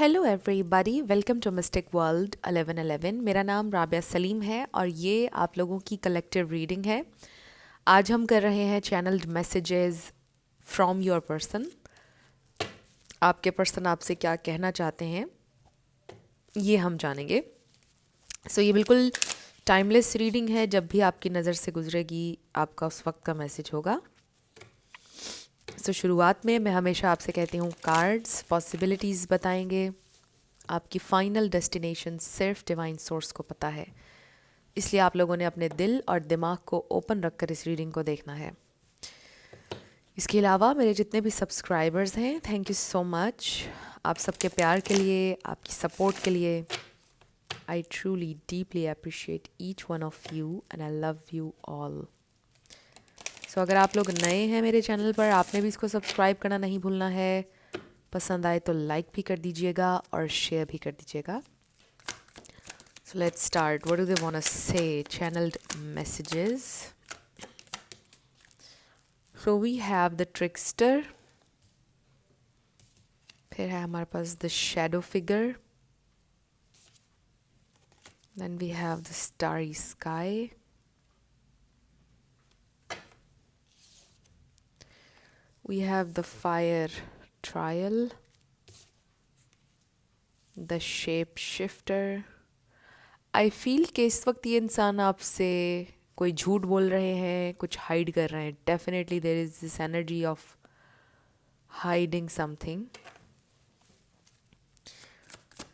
Hello everybody, welcome to mystic world 1111। मेरा नाम राबिया सलीम है और ये आप लोगों की कलेक्टिव रीडिंग है। आज हम कर रहे हैं channelled messages from your person. आपके पर्सन आपसे क्या कहना चाहते हैं ये हम जानेंगे। ये बिल्कुल टाइमलेस रीडिंग है। जब भी आपकी नज़र से गुजरेगी आपका उस वक्त का मैसेज होगा। शुरुआत में मैं हमेशा आपसे कहती हूँ कार्ड्स पॉसिबिलिटीज़ बताएंगे। आपकी फाइनल डेस्टिनेशन सिर्फ डिवाइन सोर्स को पता है, इसलिए आप लोगों ने अपने दिल और दिमाग को ओपन रखकर इस रीडिंग को देखना है। इसके अलावा मेरे जितने भी सब्सक्राइबर्स हैं, थैंक यू सो मच। आप सबके प्यार के लिए, आपकी सपोर्ट के लिए I truly deeply appreciate each one of you and I love you all. अगर आप लोग नए हैं मेरे चैनल पर, आपने भी इसको सब्सक्राइब करना नहीं भूलना है। पसंद आए तो लाइक भी कर दीजिएगा और शेयर भी कर दीजिएगा। So let's start. What do they want to say? Channeled messages. So we have the trickster. फिर है हमारे पास the shadow figure. Then we have the starry sky. We have the fire trial. The shape shifter. I feel कि इस वक्त ये इंसान आपसे कोई झूठ बोल रहे हैं, कुछ हाइड कर रहे हैं। Definitely there is this energy of hiding something.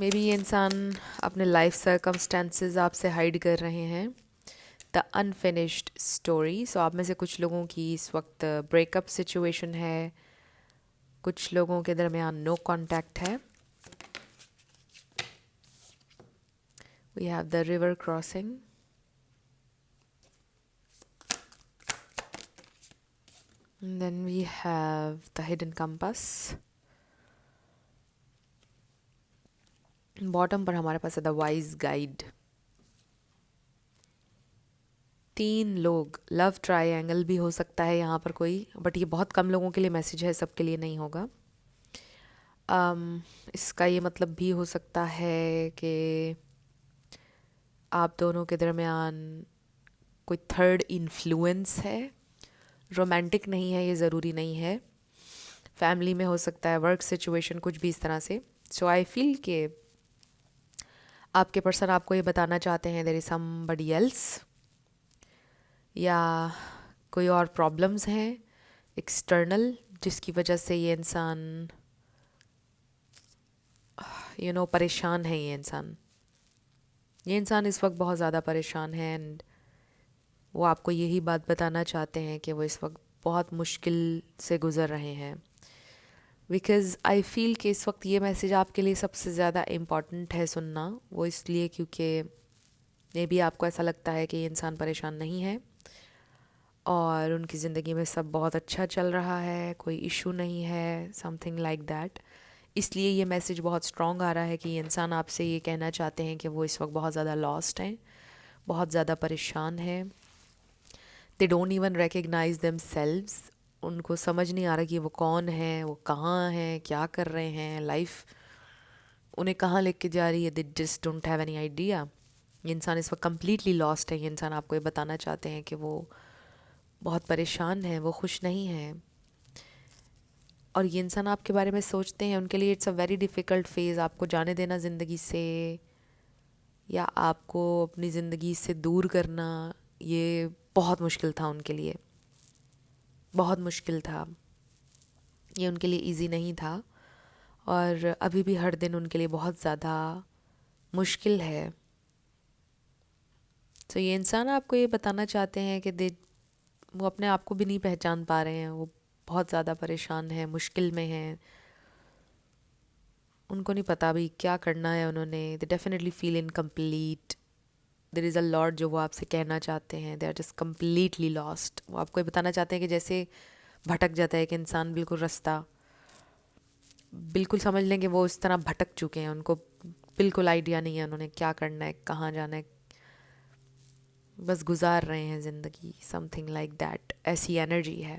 Maybe ये इंसान अपने लाइफ सर्कमस्टेंसेस आपसे हाइड कर रहे हैं। The unfinished story. आप में से कुछ लोगों की इस वक्त ब्रेकअप सिचुएशन है, कुछ लोगों के दरमियान नो कांटेक्ट है। We have the river crossing. Then we have the hidden compass. Bottom पर हमारे पास है द वाइज गाइड। 3 लोग, लव ट्रायंगल भी हो सकता है यहाँ पर कोई, बट ये बहुत कम लोगों के लिए मैसेज है, सबके लिए नहीं होगा। इसका ये मतलब भी हो सकता है कि आप दोनों के दरमियान कोई थर्ड इन्फ्लुएंस है। रोमांटिक नहीं है, ये ज़रूरी नहीं है। फैमिली में हो सकता है, वर्क सिचुएशन, कुछ भी इस तरह से। आई फील कि आपके पर्सन आपको ये बताना चाहते हैं देयर इज समबडी एल्स, या कोई और प्रॉब्लम्स हैं एक्सटर्नल जिसकी वजह से ये इंसान परेशान है। ये इंसान इस वक्त बहुत ज़्यादा परेशान है एंड वो आपको यही बात बताना चाहते हैं कि वो इस वक्त बहुत मुश्किल से गुज़र रहे हैं। बिकॉज़ आई फील कि इस वक्त ये मैसेज आपके लिए सबसे ज़्यादा इम्पॉर्टेंट है सुनना। वो इसलिए क्योंकि मे बी आपको ऐसा लगता है कि ये इंसान परेशान नहीं है और उनकी ज़िंदगी में सब बहुत अच्छा चल रहा है, कोई इशू नहीं है, समथिंग लाइक दैट। इसलिए ये मैसेज बहुत स्ट्रॉन्ग आ रहा है कि ये इंसान आपसे ये कहना चाहते हैं कि वो इस वक्त बहुत ज़्यादा लॉस्ट हैं, बहुत ज़्यादा परेशान हैं। They don't even recognise themselves. उनको समझ नहीं आ रहा कि वो कौन है, वो कहाँ हैं, क्या कर रहे हैं, लाइफ उन्हें कहाँ लेके जा रही है। They just don't have any idea. ये इंसान इस वक्त कम्प्लीटली लॉस्ट है। ये इंसान आपको ये बताना चाहते हैं कि वो बहुत परेशान है, वो खुश नहीं है। और ये इंसान आपके बारे में सोचते हैं, उनके लिए it's a very difficult phase. आपको जाने देना ज़िंदगी से या आपको अपनी ज़िंदगी से दूर करना, ये बहुत मुश्किल था उनके लिए, बहुत मुश्किल था। ये उनके लिए इजी नहीं था और अभी भी हर दिन उनके लिए बहुत ज़्यादा मुश्किल है। ये इंसान आपको ये बताना चाहते हैं कि वो अपने आप को भी नहीं पहचान पा रहे हैं। वो बहुत ज़्यादा परेशान है, मुश्किल में हैं। उनको नहीं पता अभी क्या करना है उन्होंने। They definitely feel incomplete. There is a lot जो वो आपसे कहना चाहते हैं। They are just completely lost. वो आपको ये बताना चाहते हैं कि जैसे भटक जाता है कि इंसान, बिल्कुल रास्ता बिल्कुल समझ लें कि वो इस तरह भटक चुके हैं। उनको बिल्कुल आइडिया नहीं है उन्होंने क्या करना है, कहाँ जाना है, बस गुजार रहे हैं ज़िंदगी, समथिंग लाइक दैट। ऐसी एनर्जी है।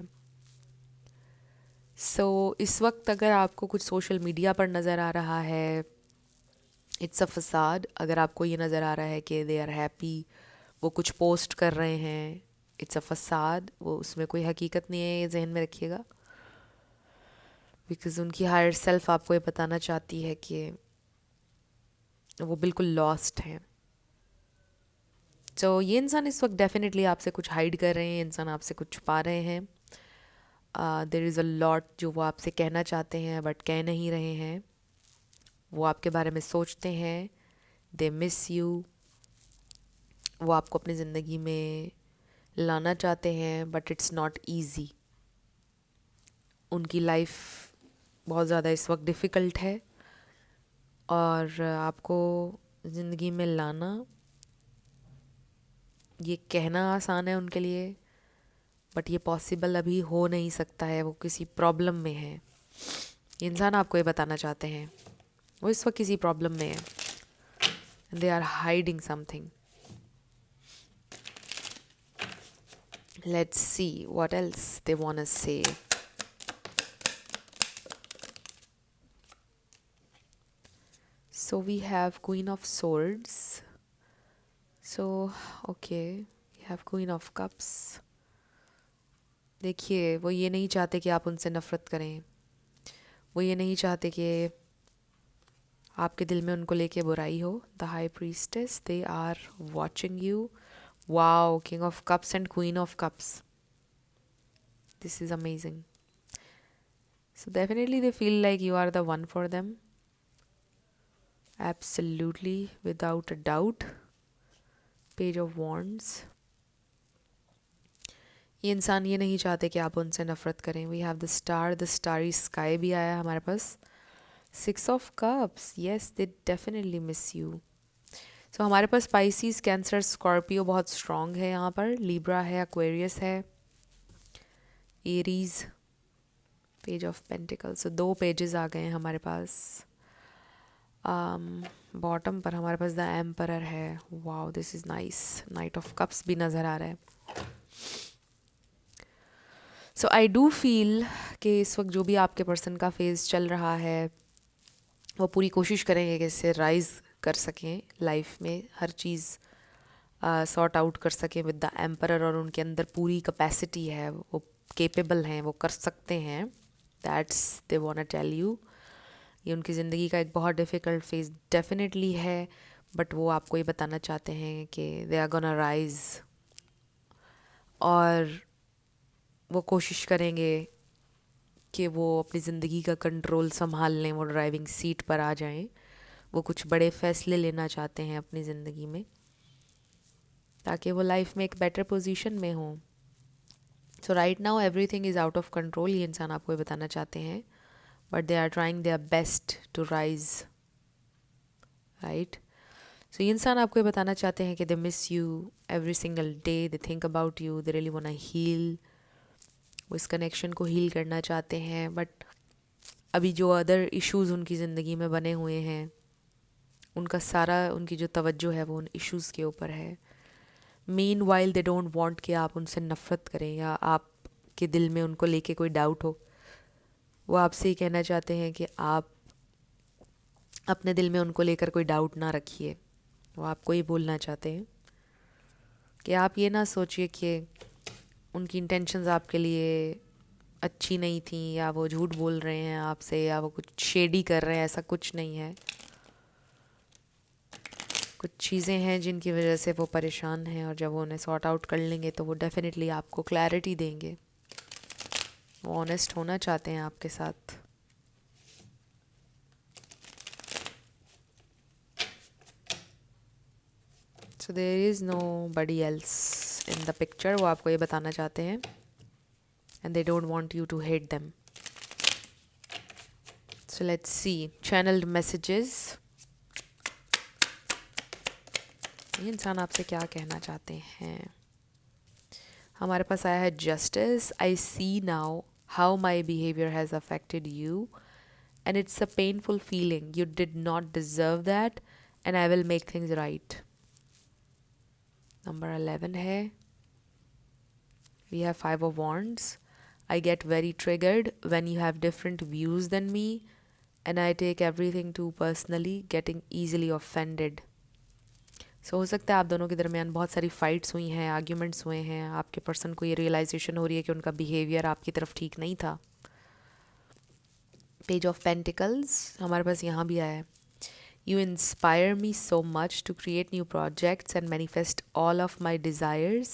इस वक्त अगर आपको कुछ सोशल मीडिया पर नज़र आ रहा है, इट्स अ फसाद. अगर आपको ये नज़र आ रहा है कि दे आर हैप्पी, वो कुछ पोस्ट कर रहे हैं, इट्स अ फसाद. वो उसमें कोई हकीकत नहीं है, ये जहन में रखिएगा. बिकॉज़ उनकी हायर सेल्फ आपको ये बताना चाहती है कि वो बिल्कुल लॉस्ट हैं. ये इंसान इस वक्त डेफिनेटली आपसे कुछ हाइड कर रहे हैं, इंसान आपसे कुछ छुपा रहे हैं. देयर इज़ अ लॉट जो वो आपसे कहना चाहते हैं बट कह नहीं रहे हैं. वो आपके बारे में सोचते हैं, दे मिस यू. वो आपको अपनी ज़िंदगी में लाना चाहते हैं बट इट्स नॉट ईजी. उनकी लाइफ बहुत ज़्यादा इस वक्त डिफ़िकल्ट है और आपको ज़िंदगी में लाना, ये कहना आसान है उनके लिए बट ये पॉसिबल अभी हो नहीं सकता है. वो किसी प्रॉब्लम में है. ये इंसान आपको ये बताना चाहते हैं वो इस वक्त किसी प्रॉब्लम में है. They are hiding something. Let's see what else they want to say. So we have Queen of Swords. So okay, we have Queen of Cups. देखिए, वो ये नहीं चाहते कि आप उनसे नफ़रत करें. वो ये नहीं चाहते कि आपके दिल में उनको लेके बुराई हो. The high priestess, they are watching you. Wow, king of cups and queen of cups. This is amazing. So definitely they feel like you are the one for them. Absolutely, without a doubt. Page of Wands. ये इंसान ये नहीं चाहते कि आप उनसे नफ़रत करें. We have the star, the starry sky भी आया हमारे पास. 6 of cups, yes they definitely miss you. So हमारे पास स्पाइसीज, कैंसर, स्कॉर्पियो बहुत स्ट्रॉन्ग है यहाँ पर. लिब्रा है, एक्वेरियस है, Aries. Page of pentacles. So 2 pages आ गए हैं हमारे पास. बॉटम पर हमारे पास द एम्परर है. Wow, this is nice. Knight of cups भी नज़र आ रहा है. सो आई डू फील कि इस वक्त जो भी आपके पर्सन का फेज़ चल रहा है वो पूरी कोशिश करेंगे कि इससे राइज़ कर सकें लाइफ में, हर चीज़ सॉर्ट आउट कर सकें विद द एम्परर. और उनके अंदर पूरी कैपेसिटी है, वो केपेबल हैं, वो कर सकते हैं. That's they want to tell you. ये उनकी ज़िंदगी का एक बहुत डिफ़िकल्ट फेज़ डेफिनेटली है बट वो आपको ये बताना चाहते हैं कि दे आर गोना राइज़. और वो कोशिश करेंगे कि वो अपनी ज़िंदगी का कंट्रोल संभाल लें, वो ड्राइविंग सीट पर आ जाएं. वो कुछ बड़े फ़ैसले लेना चाहते हैं अपनी ज़िंदगी में ताकि वो लाइफ में एक बेटर पोजीशन में हो. So right now everything is out of control. ये इंसान आपको ये बताना चाहते हैं but they are trying their best to rise. Right. So ये इंसान आपको ये बताना चाहते हैं कि they miss you every single day. They think about you. They really want to heal. वो इस कनेक्शन को हील करना चाहते हैं बट अभी जो अदर इश्यूज़ उनकी ज़िंदगी में बने हुए हैं उनका सारा, उनकी जो तवज्जो है वो उन इश्यूज़ के ऊपर है. Mean while they don't want कि आप उनसे नफ़रत करें या आपके दिल में उनको लेके कोई डाउट हो. वो आपसे ही कहना चाहते हैं कि आप अपने दिल में उनको लेकर कोई डाउट ना रखिए. वो आपको ये बोलना चाहते हैं कि आप ये ना सोचिए कि उनकी इंटेंशंस आपके लिए अच्छी नहीं थी या वो झूठ बोल रहे हैं आपसे या वो कुछ शेडी कर रहे हैं. ऐसा कुछ नहीं है. कुछ चीज़ें हैं जिनकी वजह से वो परेशान हैं और जब वो उन्हें सॉर्ट आउट कर लेंगे तो वो डेफिनेटली आपको क्लैरिटी देंगे. वो ऑनेस्ट होना चाहते हैं आपके साथ. So there is nobody else in the picture. वो आपको ये बताना चाहते हैं and they don't want you to hate them. So let's see channelled messages. ये इंसान आपसे क्या कहना चाहते हैं. हमारे पास आया है justice. I see now how my behaviour has affected you and it's a painful feeling. You did not deserve that and I will make things right. Number 11 है. We have 5 of Wands. I get very triggered when you have different views than me, and I take everything too personally, getting easily offended. So हो सकता है आप दोनों के दरमियान बहुत सारी फाइट्स हुई हैं, आर्ग्यूमेंट्स हुए हैं, आपके पर्सन को ये रियलाइजेशन हो रही है कि उनका बिहेवियर आपकी तरफ ठीक नहीं था. पेज ऑफ पेंटिकल्स हमारे पास यहाँ भी आया है. You inspire me so much to create new projects and manifest all of my desires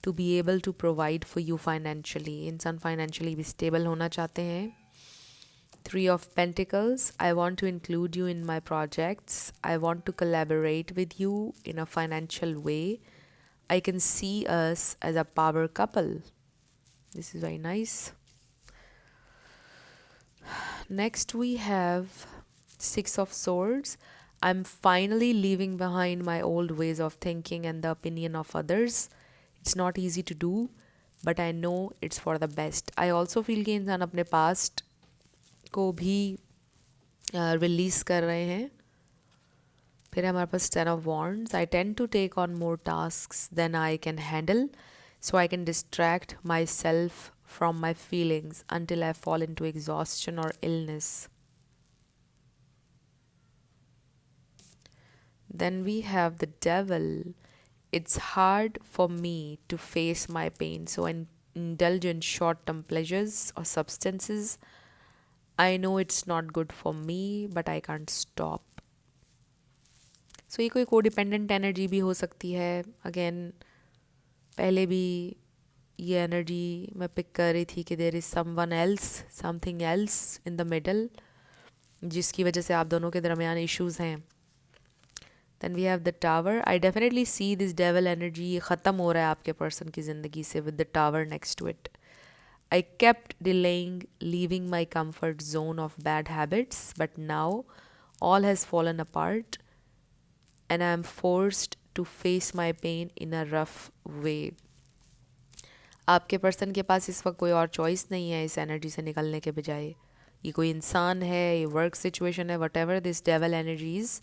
to be able to provide for you financially. इंसान financially भी stable होना चाहते हैं. Three of Pentacles, I want to include you in my projects. I want to collaborate with you in a financial way. I can see us as a power couple. This is very nice. Next we have Six of Swords. I'm finally leaving behind my old ways of thinking and the opinion of others. It's not easy to do, but I know it's for the best. I also feel कि इंसान अपने past को भी release कर रहे हैं. फिर हमारे पास Ten of Wands. I tend to take on more tasks than I can handle, so I can distract myself from my feelings until I fall into exhaustion or illness. Then we have the Devil. It's hard for me to face my pain, so I indulge in short-term pleasures or substances. I know it's not good for me, but I can't stop. So ये कोई codependent energy भी हो सकती है. Again पहले भी ये energy मैं पिक कर रही थी कि there is someone else, something else in the middle, जिसकी वजह से आप दोनों के दरमियान इश्यूज़ हैं. Then we have the Tower. I definitely see this devil energy ये ख़त्म हो रहा है आपके पर्सन की ज़िंदगी से with the Tower next to it. I kept delaying leaving my comfort zone of bad habits, but now all has fallen apart and I am forced to face my pain in a rough way. आपके person के पास इस वक्त कोई और choice नहीं है इस energy से निकलने के बजाय. ये कोई इंसान है, ये वर्क सिचुएशन है, what ever this devil energies,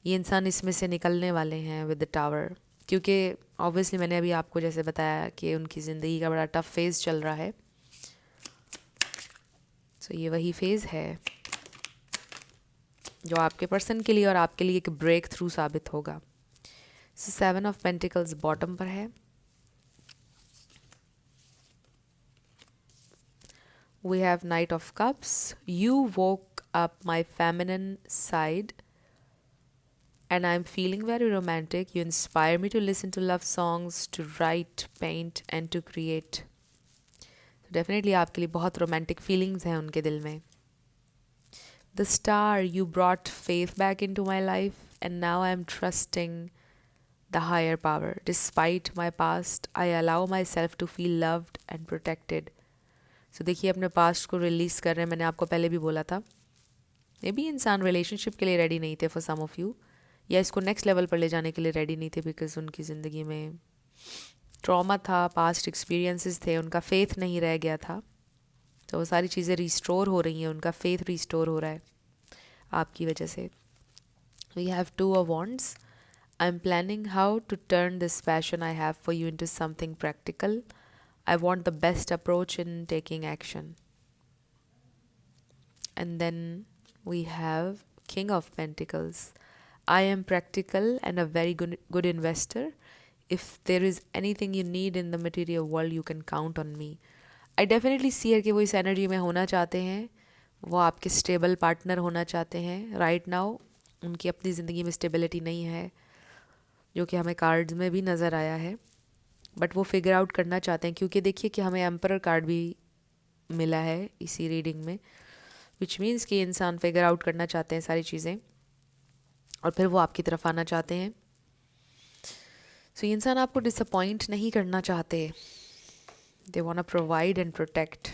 ये इंसान इसमें से निकलने वाले हैं विद द टावर. क्योंकि ऑब्वियसली मैंने अभी आपको जैसे बताया कि उनकी ज़िंदगी का बड़ा टफ फेज़ चल रहा है. सो ये वही फेज़ है जो आपके पर्सन के लिए और आपके लिए एक ब्रेक थ्रू साबित होगा. So seven of pentacles bottom पर है. We have Knight of Cups. You woke up my feminine side and I'm feeling very romantic. You inspire me to listen to love songs, to write, paint and to create. So definitely आपके लिए बहुत romantic feelings हैं उनके दिल में. The Star, you brought faith back into my life and now I'm trusting the higher power. Despite my past, I allow myself to feel loved and protected. So देखिए अपने past को release कर रहे हैं. मैंने आपको पहले भी बोला था मे बी इंसान रिलेशनशिप के लिए रेडी नहीं थे फॉर सम ऑफ यू, या इसको नेक्स्ट लेवल पर ले जाने के लिए रेडी नहीं थे बिकॉज उनकी ज़िंदगी में ट्रॉमा था, पास्ट एक्सपीरियंसेस थे, उनका फेथ नहीं रह गया था. तो वो सारी चीज़ें रिस्टोर हो रही हैं, उनका फेथ रिस्टोर हो रहा है आपकी वजह से. We have two of wands. I am planning how to turn this passion I have for you into something practical. I want the best approach in taking action. And then we have King of Pentacles. I am practical and a very good investor. If there is anything you need in the material world, you can count on me. I definitely see है कि वो इस energy में होना चाहते हैं, वो आपके स्टेबल पार्टनर होना चाहते हैं. राइट नाउ उनकी अपनी ज़िंदगी में स्टेबिलिटी नहीं है, जो कि हमें कार्ड्स में भी नज़र आया है. बट वो फिगर आउट करना चाहते हैं क्योंकि देखिए कि हमें एम्परर कार्ड भी मिला है इसी रीडिंग में, विच मीन्स कि इंसान फिगर आउट करना चाहते हैं सारी चीज़ें और फिर वो आपकी तरफ आना चाहते हैं. सो ये इंसान आपको डिसअपॉइंट नहीं करना चाहते. They want to provide and protect.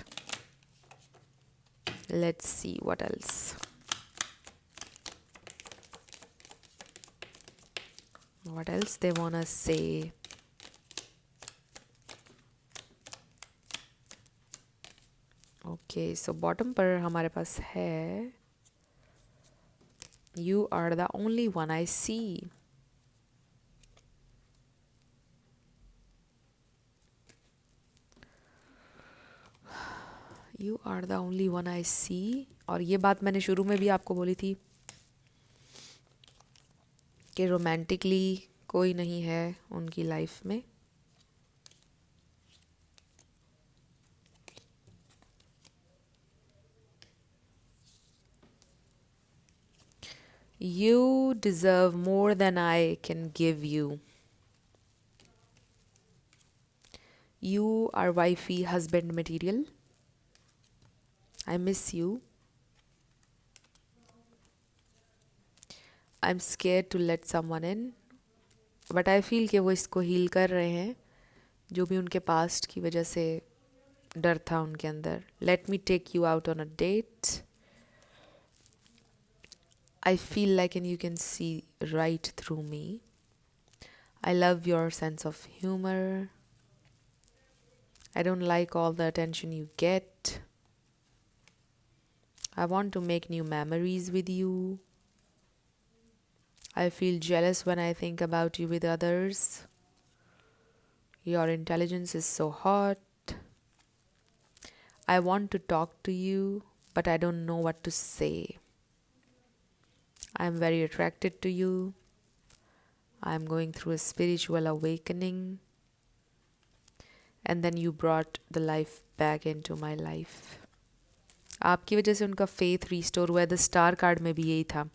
Let's see what else. What else they want to say. Okay so bottom पर हमारे पास है you are the only one I see. You are the only one I see. और ये बात मैंने शुरू में भी आपको बोली थी कि रोमांटिकली कोई नहीं है उनकी लाइफ में। You deserve more than I can give you. You are wifey husband material. I miss you. I'm scared to let someone in. But I feel कि वो इसको हील कर रहे हैं, जो भी उनके पास्ट की वजह से डर था उनके अंदर. Let me take you out on a date. I feel like and you can see right through me. I love your sense of humor. I don't like all the attention you get. I want to make new memories with you. I feel jealous when I think about you with others. Your intelligence is so hot. I want to talk to you, but I don't know what to say. I'm very attracted to you. I'm going through a spiritual awakening. And then you brought the life back into my life. आपकी वजह से उनका faith restore हुआ है. The star card में भी यही था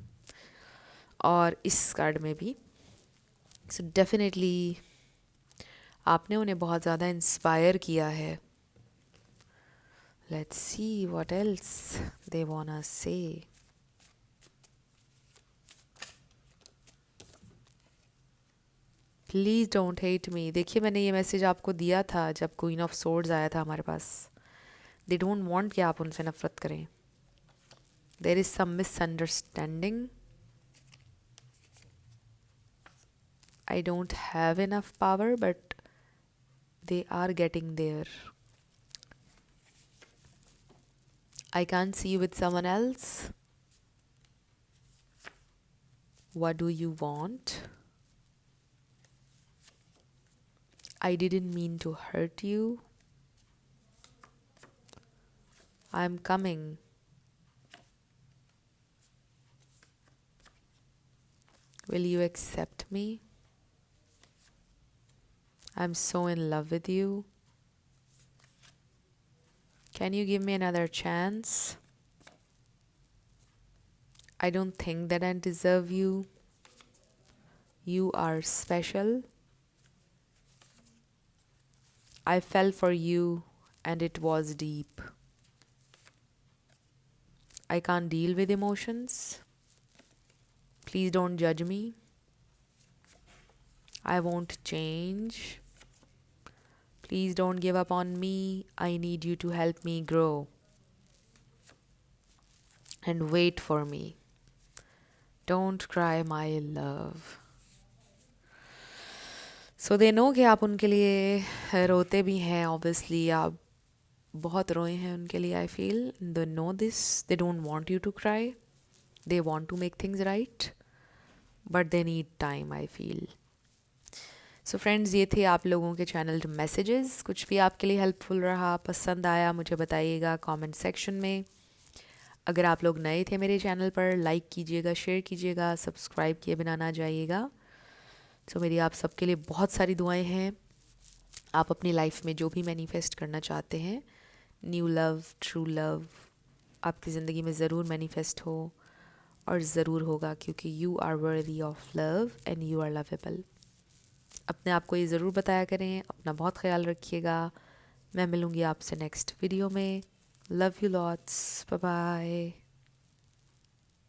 और इस कार्ड में भी. सो डेफिनेटली आपने उन्हें बहुत ज़्यादा इंस्पायर किया है. Let's see what else they wanna say. Please don't hate me. देखिए मैंने ये मैसेज आपको दिया था जब क्वीन ऑफ सोर्ड्स आया था हमारे पास. दे डोंट वांट कि आप उनसे नफरत करें. There is some misunderstanding. I don't have enough power, but they are getting there. I can't see you with someone else. What do you want? I didn't mean to hurt you. I'm coming. Will you accept me? I'm so in love with you. Can you give me another chance? I don't think that I deserve you. You are special. I fell for you and it was deep. I can't deal with emotions. Please don't judge me. I won't change. Please don't give up on me. I need you to help me grow. And wait for me. Don't cry, my love. So they know कि आप उनके लिए रोते भी हैं. Obviously आप बहुत रोए हैं उनके लिए. I feel they know this. They don't want you to cry. They want to make things right. But they need time, I feel. So friends ये थे आप लोगों के चैनल मैसेजेस. कुछ भी आपके लिए हेल्पफुल रहा, पसंद आया, मुझे बताइएगा कमेंट सेक्शन में. अगर आप लोग नए थे मेरे चैनल पर, लाइक कीजिएगा, शेयर कीजिएगा, सब्सक्राइब किए बिना ना जाइएगा. सो मेरी आप सबके लिए बहुत सारी दुआएं हैं. आप अपनी लाइफ में जो भी मैनिफेस्ट करना चाहते हैं, न्यू लव, ट्रू लव, आपकी ज़िंदगी में ज़रूर मैनिफेस्ट हो और ज़रूर होगा, क्योंकि you are worthy of love and you are lovable. अपने आप को ये ज़रूर बताया करें. अपना बहुत ख्याल रखिएगा. मैं मिलूँगी आपसे नेक्स्ट वीडियो में. Love you lots. Bye bye.